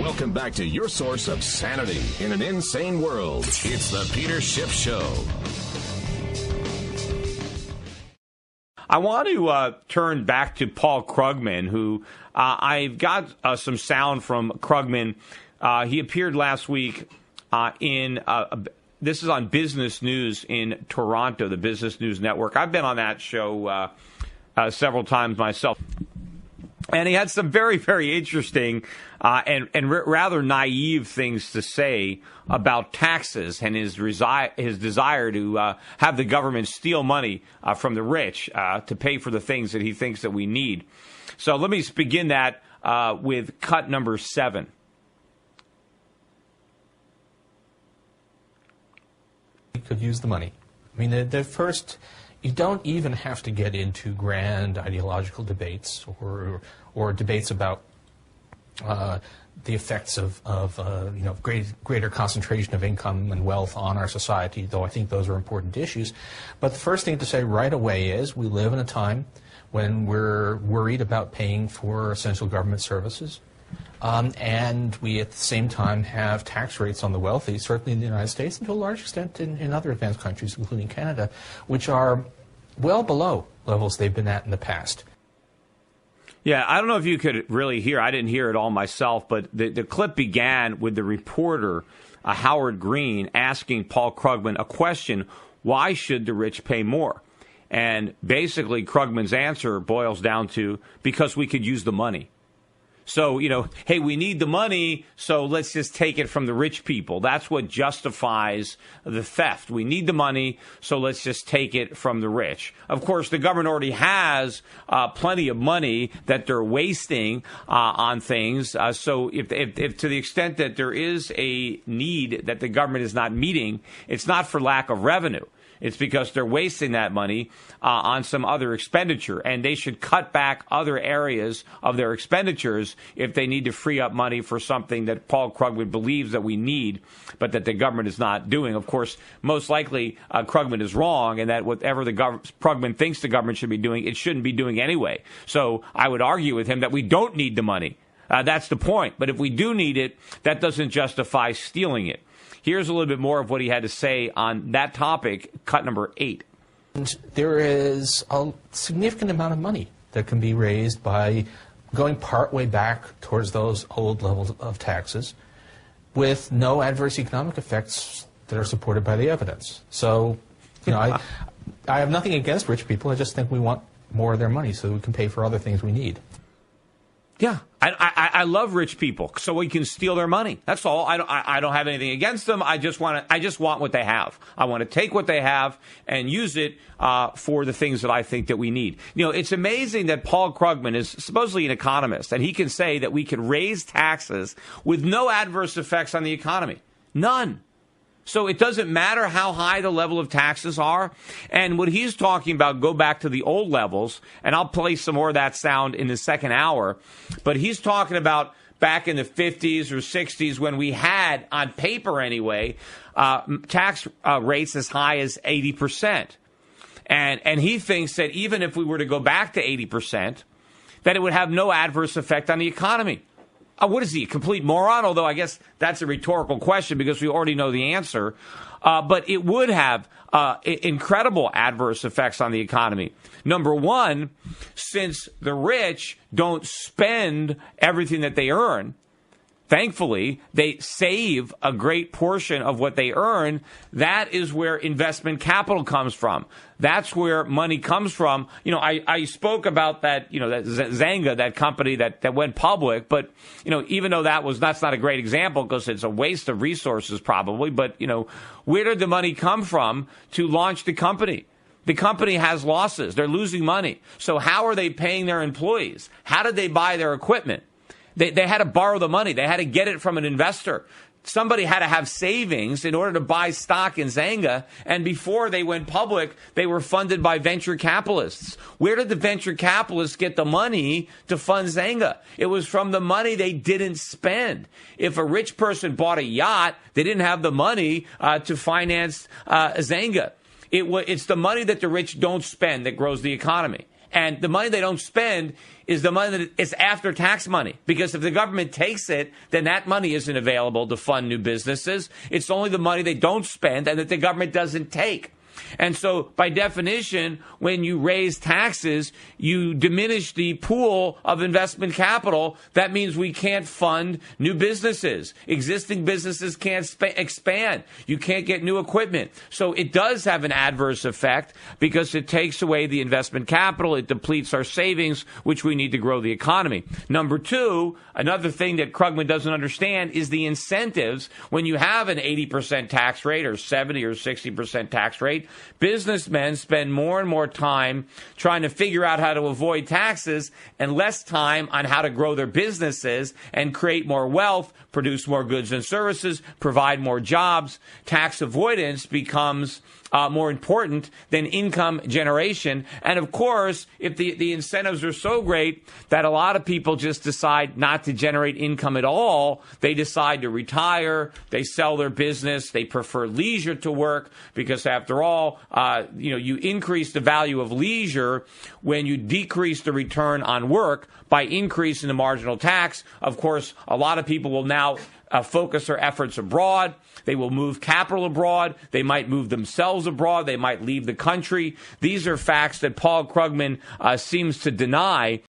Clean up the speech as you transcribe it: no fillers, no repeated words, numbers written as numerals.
Welcome back to your source of sanity in an insane world. It's the Peter Schiff Show. I want to turn back to Paul Krugman, who I've got some sound from Krugman. He appeared last week this is on Business News in Toronto, the Business News Network. I've been on that show several times myself. And he had some very, very interesting and rather naive things to say about taxes and his desire to have the government steal money from the rich to pay for the things that he thinks that we need. So let me begin that with cut number 7. We could use the money. I mean, the first... You don't even have to get into grand ideological debates or debates about the effects of greater concentration of income and wealth on our society, though I think those are important issues. But the first thing to say right away is we live in a time when we're worried about paying for essential government services. And we, at the same time, have tax rates on the wealthy, certainly in the United States, and to a large extent in other advanced countries, including Canada, which are well below levels they've been at in the past. Yeah, I don't know if you could really hear. I didn't hear it all myself, but the clip began with the reporter, Howard Green, asking Paul Krugman a question, why should the rich pay more? And basically, Krugman's answer boils down to, because we could use the money. So, hey, we need the money, so let's just take it from the rich people. That's what justifies the theft. We need the money, so let's just take it from the rich. Of course, the government already has plenty of money that they're wasting on things. So if to the extent that there is a need that the government is not meeting, it's not for lack of revenue. It's because they're wasting that money on some other expenditure, and they should cut back other areas of their expenditures if they need to free up money for something that Paul Krugman believes that we need, but that the government is not doing. Of course, most likely Krugman is wrong, and that whatever Krugman thinks the government should be doing, it shouldn't be doing anyway. So I would argue with him that we don't need the money. That's the point. But if we do need it, that doesn't justify stealing it. Here's a little bit more of what he had to say on that topic, cut number 8. And there is a significant amount of money that can be raised by going partway back towards those old levels of taxes with no adverse economic effects that are supported by the evidence. So, I have nothing against rich people. I just think we want more of their money so we can pay for other things we need. Yeah, I love rich people, so we can steal their money. That's all. I don't have anything against them. I just want what they have. I want to take what they have and use it for the things that I think that we need. It's amazing that Paul Krugman is supposedly an economist, and he can say that we could raise taxes with no adverse effects on the economy. None. So it doesn't matter how high the level of taxes are. And what he's talking about, go back to the old levels, and I'll play some more of that sound in the second hour. But he's talking about back in the 50s or 60s when we had, on paper anyway, tax rates as high as 80%. And he thinks that even if we were to go back to 80%, that it would have no adverse effect on the economy. What is he, a complete moron? Although I guess that's a rhetorical question because we already know the answer. But it would have incredible adverse effects on the economy. Number one, since the rich don't spend everything that they earn, thankfully, they save a great portion of what they earn. That is where investment capital comes from. That's where money comes from. I spoke about that, that Zynga, that company that went public. But, even though that's not a great example because it's a waste of resources probably. But, where did the money come from to launch the company? The company has losses. They're losing money. So how are they paying their employees? How did they buy their equipment? They had to borrow the money. They had to get it from an investor. Somebody had to have savings in order to buy stock in Zynga. And before they went public, they were funded by venture capitalists. Where did the venture capitalists get the money to fund Zynga? It was from the money they didn't spend. If a rich person bought a yacht, they didn't have the money to finance Zynga. It's the money that the rich don't spend that grows the economy. And the money they don't spend is the money that is after tax money. Because if the government takes it, then that money isn't available to fund new businesses. It's only the money they don't spend and that the government doesn't take. And so, by definition, when you raise taxes, you diminish the pool of investment capital. That means we can't fund new businesses. Existing businesses can't expand. You can't get new equipment. So it does have an adverse effect because it takes away the investment capital. It depletes our savings, which we need to grow the economy. Number two, another thing that Krugman doesn't understand is the incentives. When you have an 80% tax rate or 70 or 60% tax rate, businessmen spend more and more time trying to figure out how to avoid taxes and less time on how to grow their businesses and create more wealth, produce more goods and services, provide more jobs. Tax avoidance becomes more important than income generation. And of course, if the incentives are so great that a lot of people just decide not to generate income at all, they decide to retire, they sell their business, they prefer leisure to work because after all, you increase the value of leisure when you decrease the return on work by increasing the marginal tax. Of course, a lot of people will now focus their efforts abroad. They will move capital abroad. They might move themselves abroad. They might leave the country. These are facts that Paul Krugman seems to deny.